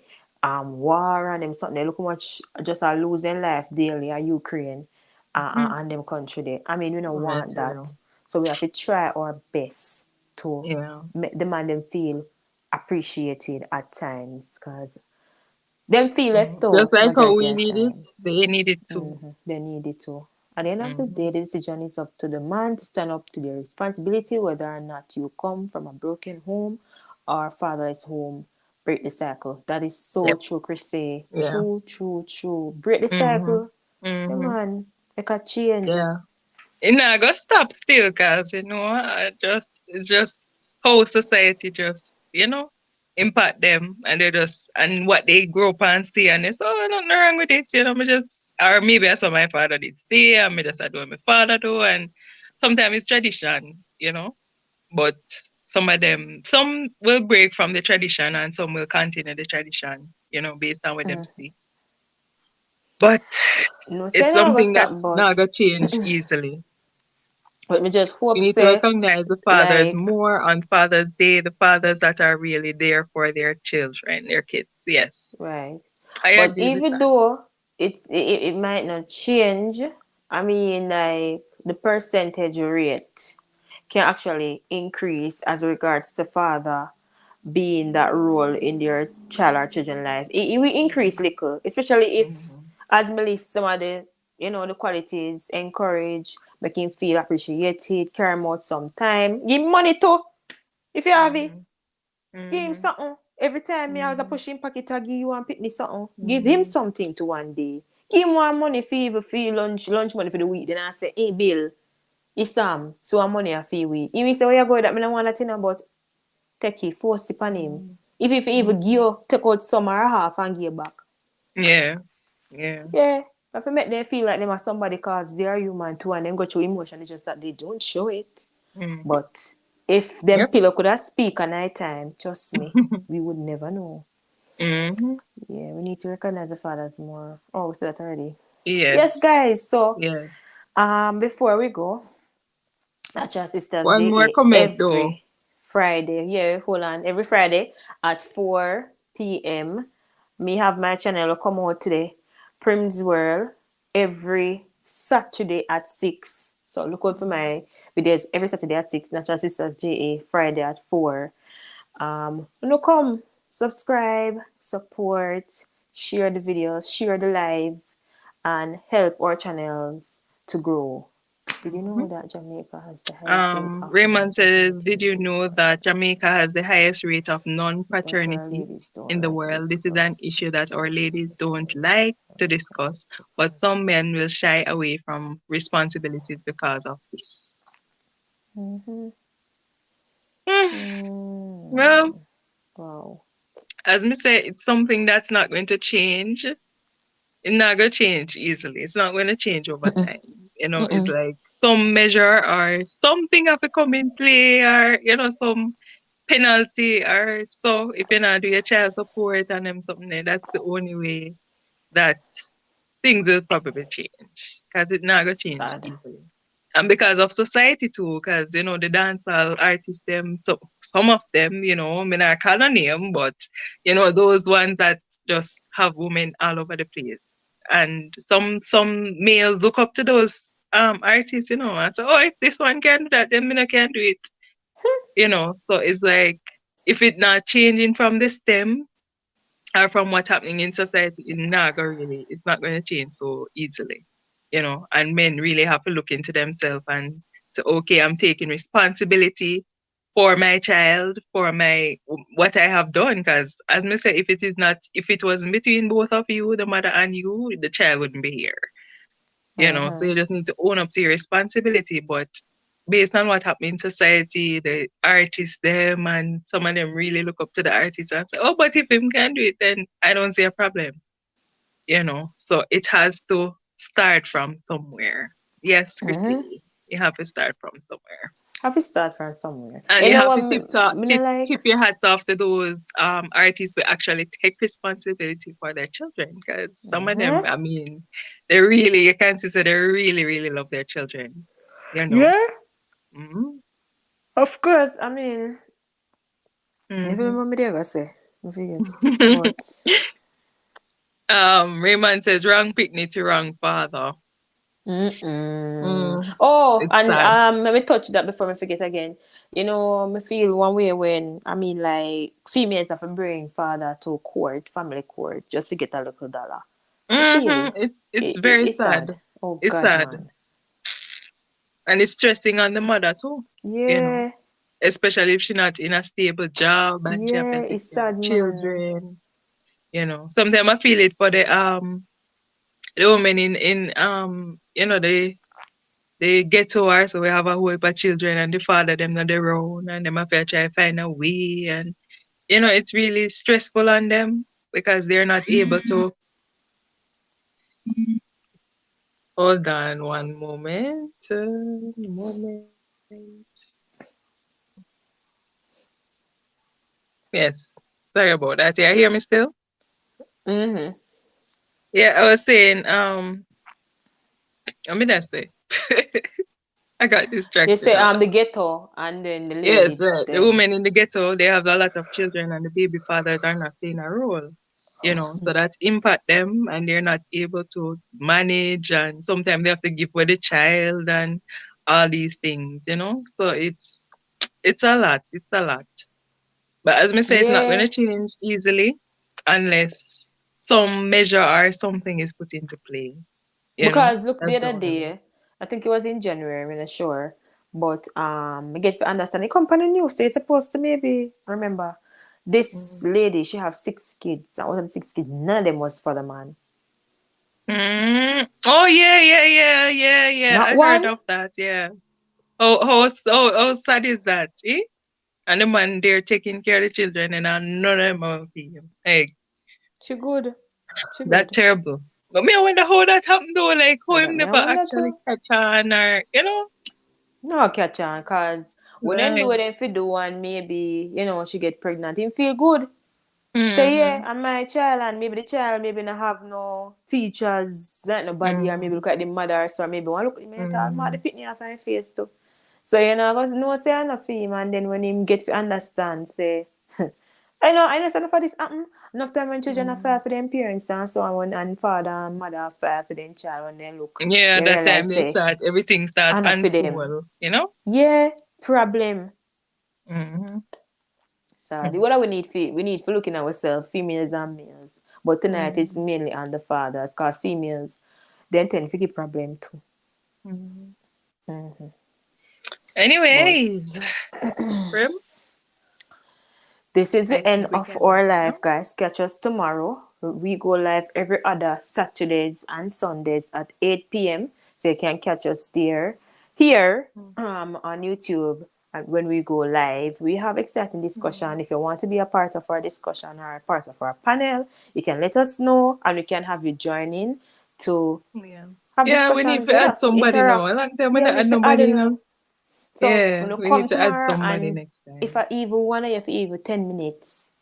war and them something. They look how much just are losing life daily at Ukraine and them country there. I mean we don't I want tell you. that. So we have to try our best to Yeah. make the man them feel appreciated at times because them feel left Mhm. Just out like how majority we of the need it, time. they need it too. They need it too. At the end of the day, Hmm. the decision is up to the man to stand up to their responsibility, whether or not you come from a broken home or fatherless home. Break the cycle. That is so Yep. true, Chrissy. Yeah. True, true, true. Break the Mm-hmm. cycle. Yeah, Mm-hmm. man. Make a change. Yeah. And I go stop still, cause it's just how society just impact them, and they just and what they grow up and see, and it's nothing wrong with it, Me just or maybe that's what my father did stay, and me just I do what my father do, and sometimes it's tradition. But some will break from the tradition, and some will continue the tradition, based on what them see. But No, say it's now I go something stop, that's not but gonna change easily. me just hope We need to say recognize the fathers like more on Father's Day, the fathers that are really there for their children, their kids. Yes, right. I But agree with even that. though it might not change, I mean like the percentage rate can actually increase as regards to father being that role in their child or children life. It will increase Mm-hmm. little, especially if Mm-hmm. as me list some of the qualities, encourage, make him feel appreciated, care him out some time. Give him money too, if you have it. Mm-hmm. Give him Mm-hmm. something. Every time me I was a Mm-hmm. push him pocket to give you and pick me something. Give him Mm-hmm. something to one day. Give him one money for even for lunch money for the week. Then I say, hey Bill, it's so I'm money a fee week. He will say, where you go that me don't want that thing about take it, force it on him. If he even give Mm-hmm. you take out some or half and give back. Yeah, yeah. Yeah. If I make them feel like them are somebody cause they are human too and then go through emotion, it's just that they don't show it. Mm-hmm. But if them Yep. pillow could have speak at night time, trust me, we would never know. Mm-hmm. Yeah, we need to recognize the fathers more. Oh, we said that already. Yes, Yes, guys. So yes. before we go, that's your Cistaz One more JA comment though. every Friday. Yeah, hold on. Every Friday at 4 p.m. Me have my channel come out today. Prim's World every Saturday at 6. So look out for my videos every Saturday at 6. Natural Cistaz JA Friday at 4. No come, subscribe, support, share the videos, share the live, and help our channels to grow. Did you know Mm-hmm. that Jamaica has the highest rate of Raymond says, non-paternity did you leave know for that Jamaica has the highest rate of but our non-paternity ladies don't in the like to world? This is an discuss issue that our ladies don't like to discuss, but some men will shy away from responsibilities because of this. mm-hmm. Hmm, Well, Wow. as me say, it's something that's not going to change. It's not going to change easily. It's not going to change over time. It's Mm-mm. like some measure or something have to come in play, or some penalty or so if you not do your child support and them something there, that's the only way that things will probably change. Because it not gonna change Sad. easily. And because of society too, because the dancehall artists them, so some of them, me not call a name, but those ones that just have women all over the place. And some males look up to those artists, and say, oh, if this one can do that, then me not can do it. So it's like if it not changing from the stem or from what's happening in society, it's not going to change so easily. And men really have to look into themselves and say, okay, I'm taking responsibility for my child, for my what I have done. Because as I say, if it wasn't between both of you, the mother and you, the child wouldn't be here. So Mm-hmm. you just need to own up to your responsibility. But based on what happened in society, the artists, them, and some of them really look up to the artists and say, oh, but if him can do it, then I don't see a problem. So it has to start from somewhere. Yes, Mm-hmm. Chrissy, you have to start from somewhere. Have to start from somewhere. And You you know have what to me not like? tip your hats off to those artists who actually take responsibility for their children. Because some of them, Mm-hmm. I mean, you can see, so they really, really love their children. You know. Yeah, Mm-hmm. of course. I mean, if you Mm-hmm. remember me there, I say, I forget. But Raymond says, wrong picnic to wrong father. mm-mm. Mm, Oh, it's and sad. let me touch that before I forget again. Me feel one way when I mean like females have to bring father to court, family court, just to get a little dollar. Me feel It's very it's sad. sad. Oh It's God, sad. man. And it's stressing on the mother too, you know. Yeah. especially if she's not in a stable job and she have to Yeah, take it's care of sad, man. children. Sometimes I feel it for the women in the ghetto are, so we have a whole heap of children and the father them not their own and them have to try to find a way, and it's really stressful on them because they're not able to. Hold on one moment. Moment. Yes. Sorry about that. Yeah, hear me still? Mm-hmm. Yeah, I was saying, I mean that's it. I got You distracted say a lot. the ghetto and then the Yes, lady right. The them. women in the ghetto, they have a lot of children and the baby fathers are not playing a role. So that impact them and they're not able to manage, and sometimes they have to give away the child and all these things. So it's a lot. It's a lot. But as I say, it's not gonna Yeah. change easily unless some measure or something is put into play. Because look, the That's the other only way. day, I think it was in January, I'm not sure. But I get to understand the company news they're supposed to maybe remember this Mm. lady, she have 6 kids. Out of them 6 kids, none of them was for the man. Oh yeah, yeah, yeah, yeah, yeah. Not I heard one. of that. Yeah. How sad is that? Eh? And the man there taking care of the children and none of them are him. Hey, She good. She that good. terrible. But me, I wonder how that happened though. Like how So him that me I never wonder actually too. catch on, or. No catch on, cause when them do Like. what them fi do and maybe, she get pregnant, him feel good. Say yeah, Mm-hmm. and my child, and maybe the child maybe not have no features like nobody, or maybe Mm-hmm. look at the mother, so maybe one look at the mental mad the Mm-hmm. pitney off my face too. So I go no say enough for him, and then when him get to understand, say I know something for this happen. Enough time when children are Mm-hmm. fair for them parents and so on, and father and mother are fair for them child when they look, Yeah, they that time realize they say start everything starts enough for them. unfold. Yeah, problem. Mm-hmm. So the what we need for looking at ourselves, females and males. But tonight it's Mm-hmm. mainly on the fathers, because females they tend to get problem too. Mm-hmm. Hmm. But Anyways, Prim, this is I the end think we of can our wrap now. life, guys. Catch us tomorrow. We go live every other Saturdays and Sundays at 8 p.m. So you can catch us there. Here on YouTube, and when we go live, we have exciting Mm-hmm. discussion. If you want to be a part of our discussion or a part of our panel, you can let us know and we can have you join in to Yeah. have Yeah, we need discussions to with add us, somebody now. interact. A long time we Yeah, not we add need to add nobody. so Yeah, when you we come need to add tomorrow, somebody and next if time. I even one of you for even 10 minutes,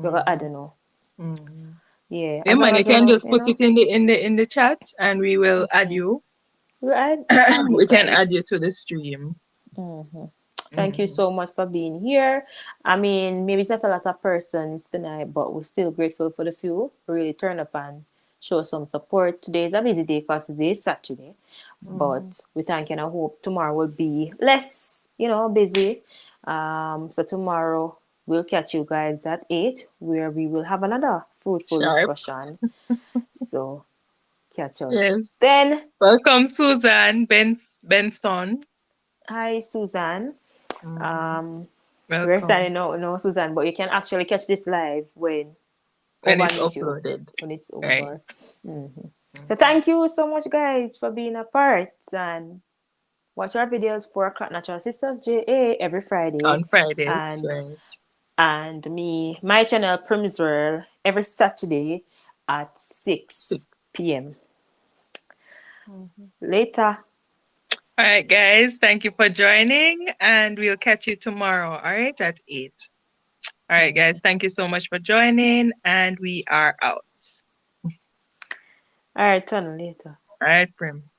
we're gonna add Mm-hmm. you know. Mm-hmm. Yeah, Yeah, as long man, you as you can know, just put it in the chat and we will add you. we add you We can add you guys. to the stream. Thank you Mm-hmm. so much for being here. I mean, maybe it's not a lot of persons tonight, but we're still grateful for the few who really turn up and show some support. Today is a busy day because today is Saturday, Mm-hmm. but we thank and I hope tomorrow will be less, busy. So tomorrow we'll catch you guys at 8, where we will have another fruitful Sharp. discussion. So catch us Yes. then. Welcome, Susan Benson. Hi, Susan. Mm-hmm. Um, we're Welcome. signing out, no, Susan, but you can actually catch this live when When over it's on YouTube uploaded. when it's Right. over. So Mm-hmm. thank you so much, guys, for being a part, and watch our videos for o'clock natural Cistaz JA every Friday, On Fridays, and right? my channel Prim's World every Saturday at Six. 6 p.m. Mm-hmm. Later. All right, guys. Thank you for joining, and we'll catch you tomorrow. All right, at 8. All right, guys. Thank you so much for joining, and we are out. All right, turn later. All right, Prim.